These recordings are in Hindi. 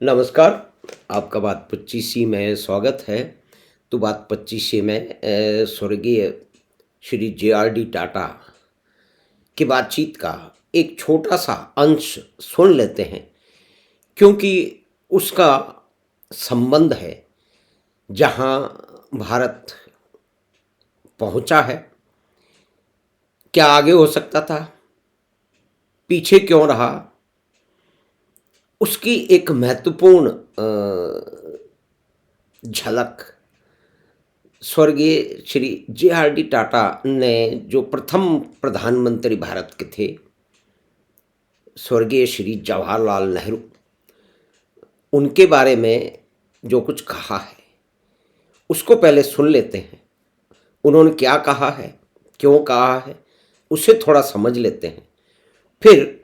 नमस्कार, आपका बात 25सी में स्वागत है। तो बात 25सी में स्वर्गीय श्री जे.आर.डी. टाटा की बातचीत का एक छोटा-सा अंश सुन लेते हैं, क्योंकि उसका संबंध है जहाँ भारत पहुँचा है, क्या आगे हो सकता था, पीछे क्यों रहा, उसकी एक महत्वपूर्ण झलक स्वर्गीय श्री जे.आर.डी. टाटा ने, जो प्रथम प्रधानमंत्री भारत के थे, स्वर्गीय श्री जवाहरलाल नेहरू, उनके बारे में जो कुछ कहा है उसको पहले सुन लेते हैं। उन्होंने क्या कहा है, क्यों कहा है, उसे थोड़ा समझ लेते हैं। फिर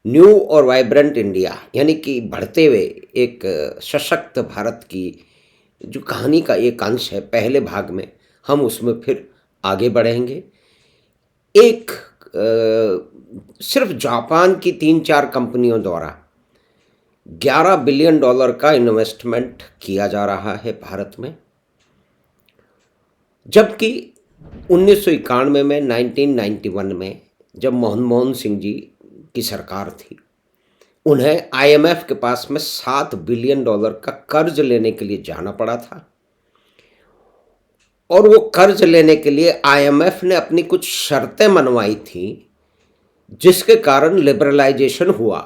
न्यू और वाइब्रेंट इंडिया यानी कि बढ़ते हुए एक सशक्त भारत की जो कहानी का एक अंश है, पहले भाग में हम उसमें फिर आगे बढ़ेंगे। एक सिर्फ जापान की 3-4 कंपनियों द्वारा $11 बिलियन का इन्वेस्टमेंट किया जा रहा है भारत में, जबकि 1991 में 1991 में जब मनमोहन सिंह जी की सरकार थी, उन्हें आईएमएफ के पास में $7 बिलियन का कर्ज लेने के लिए जाना पड़ा था। और वो कर्ज लेने के लिए आईएमएफ ने अपनी कुछ शर्तें मनवाई थी, जिसके कारण लिबरलाइजेशन हुआ।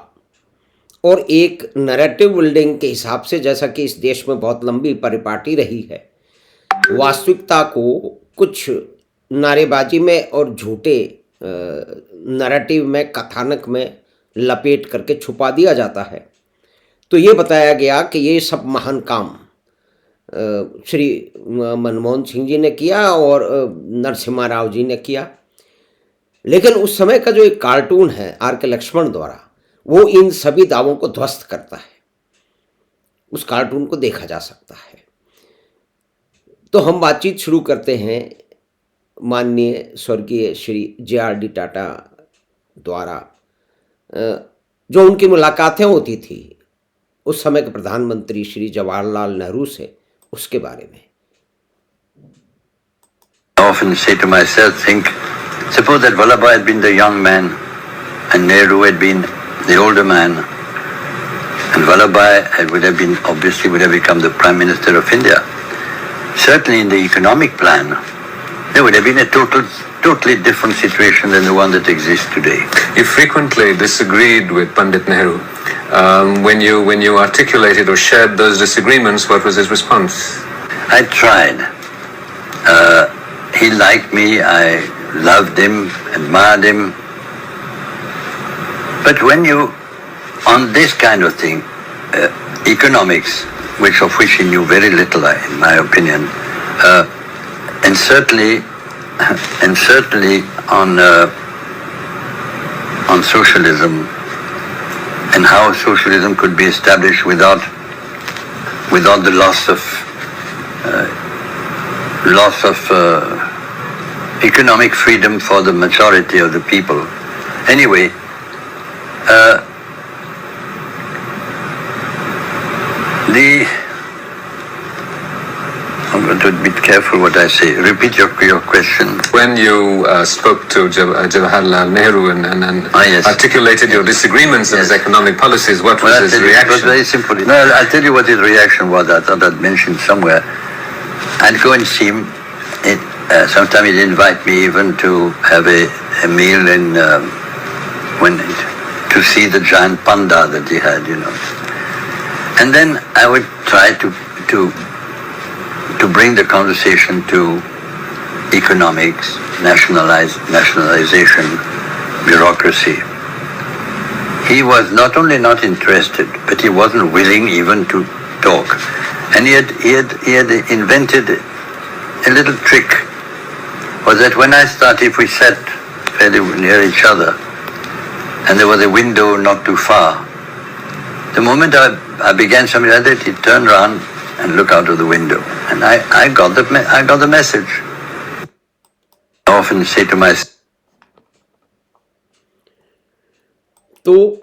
और एक नैरेटिव बिल्डिंग के हिसाब से, जैसा कि इस देश में बहुत लंबी परिपाटी रही है, वास्तविकता को कुछ नारेबाजी में और झूठे नैरेटिव में, कथानक में लपेट करके छुपा दिया जाता है। तो ये बताया गया कि ये सब महान काम श्री मनमोहन सिंह जी ने किया और नरसिम्हा राव जी ने किया। लेकिन उस समय का जो एक कार्टून है आर.के. लक्ष्मण द्वारा, वो इन सभी दावों को ध्वस्त करता है। उस कार्टून को देखा जा सकता है। तो हम बातचीत शुरू करते हैं माननीय स्वर्गीय श्री जे.आर.डी. टाटा द्वारा जो उनकी मुलाकातें होती थी उस समय के प्रधानमंत्री श्री जवाहरलाल नेहरू से, उसके बारे में। I often say to myself, suppose that Vallabhbhai had been the young man and Nehru had been the older man, and Vallabhbhai would have become the Prime Minister of India. Certainly in the economic plan, there would have been a totally different situation than the one that exists today. You frequently disagreed with Pandit Nehru. When you articulated or shared those disagreements, what was his response? I tried. He liked me, I loved him, admired him. But when you, on this kind of thing, economics, of which he knew very little, in my opinion, and certainly on socialism and how socialism could be established without the loss of economic freedom for the majority of the people. Anyway, I'm going to be careful what I say. Repeat your question. When you spoke to Jawaharlal Nehru and Yes. articulated your disagreements in his economic policies, what was his It was reaction? very simple. No, I'll tell you what his reaction was. I thought I'd mentioned somewhere. I'd go and see him. Sometimes he'd invite me even to have a meal to see the giant panda that he had, And then I would try to bring the conversation to economics, nationalization, bureaucracy. He was not only not interested, but he wasn't willing even to talk. And he had invented a little trick. Was that when if we sat fairly near each other, and there was a window not too far, the moment I began something like that, he'd turn around and look out of the window. And I got the message. I often say to myself, तो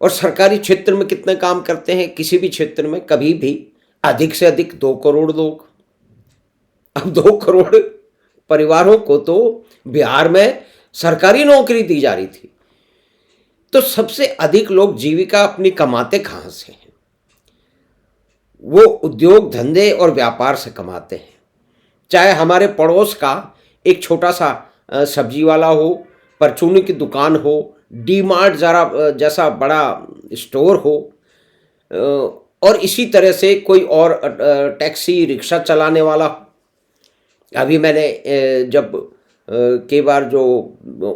और सरकारी क्षेत्र में कितने काम करते हैं? किसी भी क्षेत्र में कभी भी अधिक से अधिक 2 करोड़ लोग। अब 2 करोड़ परिवारों को तो बिहार में सरकारी नौकरी दी जा रही थी। तो सबसे अधिक लोग जीविका अपनी कमाते कहाँ से हैं? वो उद्योग धंधे और व्यापार से कमाते हैं। चाहे हमारे पड़ोस का एक छोटा सा सब्जी वाला हो, परचूनी की दुकान हो, डी मार्ट जैसा बड़ा स्टोर हो, और इसी तरह से कोई और टैक्सी रिक्शा चलाने वाला हो। अभी मैंने जब कई बार जो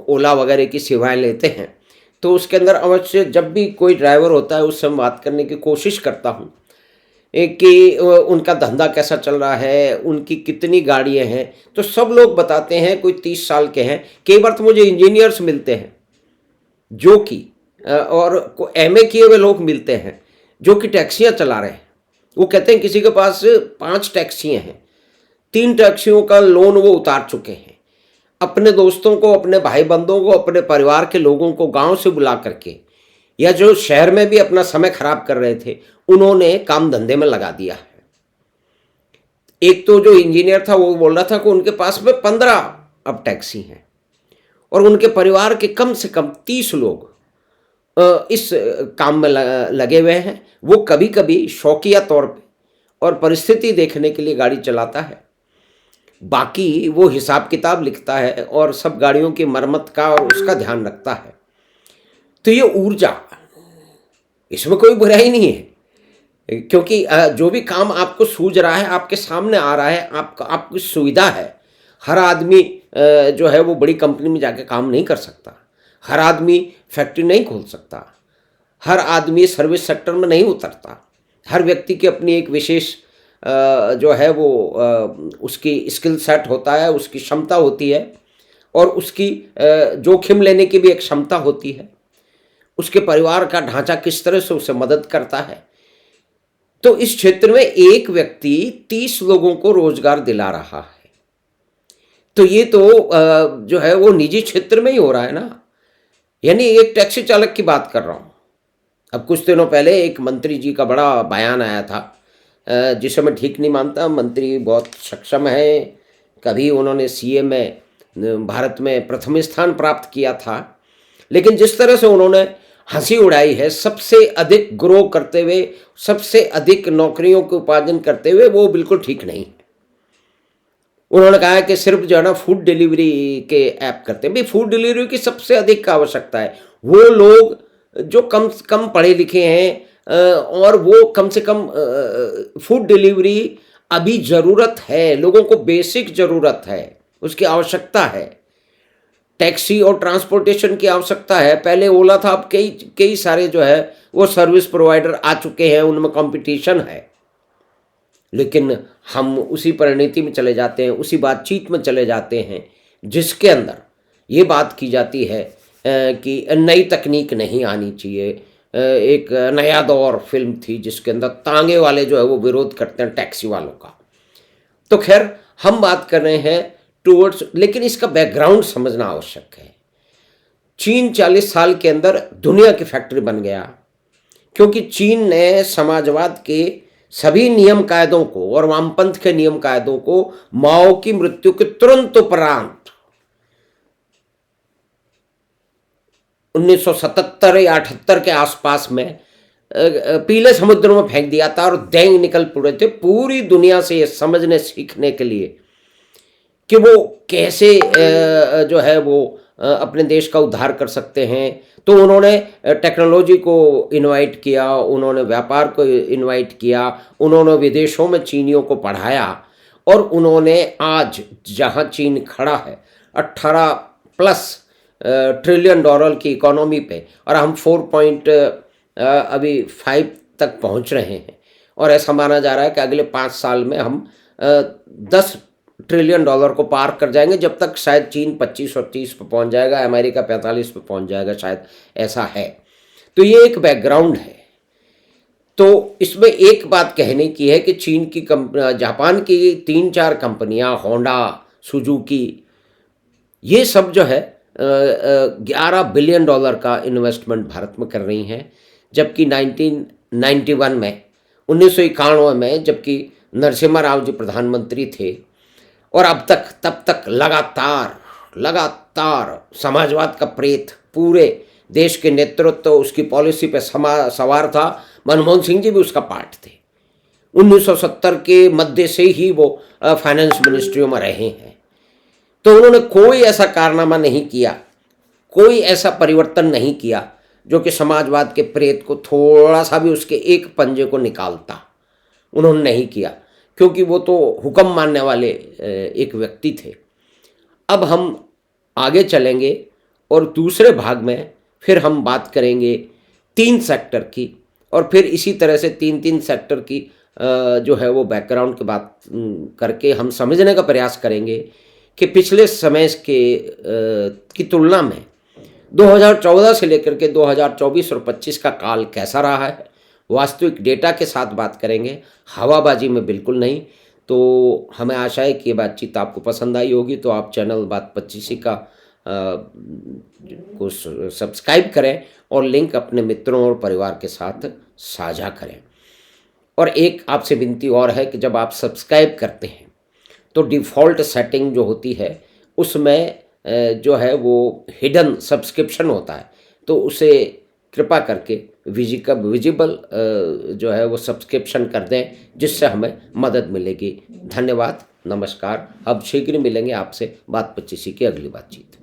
ओला वगैरह की सेवाएं लेते हैं तो उसके अंदर अवश्य जब भी कोई ड्राइवर होता है उससे मैं बात करने की कोशिश करता हूँ कि उनका धंधा कैसा चल रहा है, उनकी कितनी गाड़ियाँ हैं। तो सब लोग बताते हैं कोई 30 साल के हैं। कई बार तो मुझे इंजीनियर्स मिलते हैं जो कि और एमए किए हुए लोग मिलते हैं जो कि टैक्सियाँ चला रहे हैं। वो कहते हैं किसी के पास 5 टैक्सियाँ हैं, 3 टैक्सियों का लोन वो उतार चुके हैं। अपने दोस्तों को, अपने भाई बंधुओं को, अपने परिवार के लोगों को गांव से बुला करके या जो शहर में भी अपना समय खराब कर रहे थे उन्होंने काम धंधे में लगा दिया है। एक तो जो इंजीनियर था वो बोल रहा था कि उनके पास में 15 अब टैक्सी हैं और उनके परिवार के कम से कम 30 लोग इस काम में लगे हुए हैं। वो कभी कभी शौकिया तौर पे और परिस्थिति देखने के लिए गाड़ी चलाता है, बाकी वो हिसाब किताब लिखता है और सब गाड़ियों की मरम्मत का और उसका ध्यान रखता है। तो ये ऊर्जा, इसमें कोई बुराई नहीं है, क्योंकि जो भी काम आपको सूझ रहा है, आपके सामने आ रहा है, आपकी सुविधा है। हर आदमी जो है वो बड़ी कंपनी में जाके काम नहीं कर सकता, हर आदमी फैक्ट्री नहीं खोल सकता, हर आदमी सर्विस सेक्टर में नहीं उतरता। हर व्यक्ति की अपनी एक विशेष जो है वो उसकी स्किल सेट होता है, उसकी क्षमता होती है और उसकी जोखिम लेने की भी एक क्षमता होती है। उसके परिवार का ढांचा किस तरह से उसे मदद करता है। तो इस क्षेत्र में एक व्यक्ति 30 लोगों को रोजगार दिला रहा है। तो ये तो जो है वो निजी क्षेत्र में ही हो रहा है ना। यानी एक टैक्सी चालक की बात कर रहा हूँ। अब कुछ दिनों पहले एक मंत्री जी का बड़ा बयान आया था जिसे मैं ठीक नहीं मानता। मंत्री बहुत सक्षम है, कभी उन्होंने सीए में भारत में प्रथम स्थान प्राप्त किया था, लेकिन जिस तरह से उन्होंने हंसी उड़ाई है सबसे अधिक ग्रो करते हुए, सबसे अधिक नौकरियों के उपार्जन करते हुए, वो बिल्कुल ठीक नहीं है। उन्होंने कहा है कि सिर्फ जो है ना फूड डिलीवरी के ऐप करते हैं। भाई फूड डिलीवरी की सबसे अधिक आवश्यकता है वो लोग जो कम पढ़े लिखे हैं और वो कम से कम फूड डिलीवरी अभी ज़रूरत है, लोगों को बेसिक ज़रूरत है, उसकी आवश्यकता है। टैक्सी और ट्रांसपोर्टेशन की आवश्यकता है। पहले ओला था, अब कई सारे जो है वो सर्विस प्रोवाइडर आ चुके हैं, उनमें कंपटीशन है। लेकिन हम उसी परिणति में चले जाते हैं, उसी बातचीत में चले जाते हैं जिसके अंदर ये बात की जाती है कि नई तकनीक नहीं आनी चाहिए। एक नया दौर फिल्म थी जिसके अंदर तांगे वाले जो है वो विरोध करते हैं टैक्सी वालों का। तो खैर हम बात कर रहे हैं टूवर्ड्स, लेकिन इसका बैकग्राउंड समझना आवश्यक है। चीन 40 साल के अंदर दुनिया की फैक्ट्री बन गया क्योंकि चीन ने समाजवाद के सभी नियम कायदों को और वामपंथ के नियम कायदों को माओ की मृत्यु के तुरंत उपरांत 1977 या 78 के आसपास में पीले समुद्र में फेंक दिया था और दैंग निकल पड़े थे पूरी दुनिया से ये समझने सीखने के लिए कि वो कैसे जो है वो अपने देश का उद्धार कर सकते हैं। तो उन्होंने टेक्नोलॉजी को इनवाइट किया, उन्होंने व्यापार को इनवाइट किया, उन्होंने विदेशों में चीनियों को पढ़ाया और उन्होंने आज जहां चीन खड़ा है 18+ ट्रिलियन डॉलर की इकोनॉमी पे और हम 4.5 तक पहुंच रहे हैं और ऐसा माना जा रहा है कि अगले 5 साल में हम 10 ट्रिलियन डॉलर को पार कर जाएंगे, जब तक शायद चीन 25 और 30 पे पहुंच जाएगा, अमेरिका 45 पे पहुंच जाएगा, शायद ऐसा है। तो ये एक बैकग्राउंड है। तो इसमें एक बात कहने की है कि चीन की जापान की 3-4 कंपनियां, होंडा, सुजुकी, ये सब जो है 11 बिलियन डॉलर का इन्वेस्टमेंट भारत में कर रही हैं। जबकि 1991 में 1991 में जबकि नरसिम्हा राव जी प्रधानमंत्री थे, और अब तक तब तक लगातार समाजवाद का प्रेत पूरे देश के नेतृत्व उसकी पॉलिसी पे सवार था। मनमोहन सिंह जी भी उसका पार्ट थे। 1970 के मध्य से ही वो फाइनेंस मिनिस्ट्री में रहे हैं। तो उन्होंने कोई ऐसा कारनामा नहीं किया, कोई ऐसा परिवर्तन नहीं किया जो कि समाजवाद के प्रेत को थोड़ा सा भी उसके एक पंजे को निकालता। उन्होंने नहीं किया, क्योंकि वो तो हुक्म मानने वाले एक व्यक्ति थे। अब हम आगे चलेंगे और दूसरे भाग में फिर हम बात करेंगे 3 सेक्टर की, और फिर इसी तरह से 3 सेक्टर की जो है वो बैकग्राउंड की बात करके हम समझने का प्रयास करेंगे कि पिछले समय की तुलना में 2014 से लेकर के 2024 और 25 का काल कैसा रहा है। वास्तविक डेटा के साथ बात करेंगे, हवाबाजी में बिल्कुल नहीं। तो हमें आशा है कि ये बातचीत आपको पसंद आई होगी। तो आप चैनल बात 25 का को सब्सक्राइब करें और लिंक अपने मित्रों और परिवार के साथ साझा करें। और एक आपसे विनती और है कि जब आप सब्सक्राइब करते हैं तो डिफ़ॉल्ट सेटिंग जो होती है उसमें जो है वो हिडन सब्सक्रिप्शन होता है, तो उसे कृपा करके विजिबल जो है वो सब्सक्रिप्शन कर दें, जिससे हमें मदद मिलेगी। धन्यवाद, नमस्कार। अब शीघ्र मिलेंगे आपसे बात 25 की अगली बातचीत।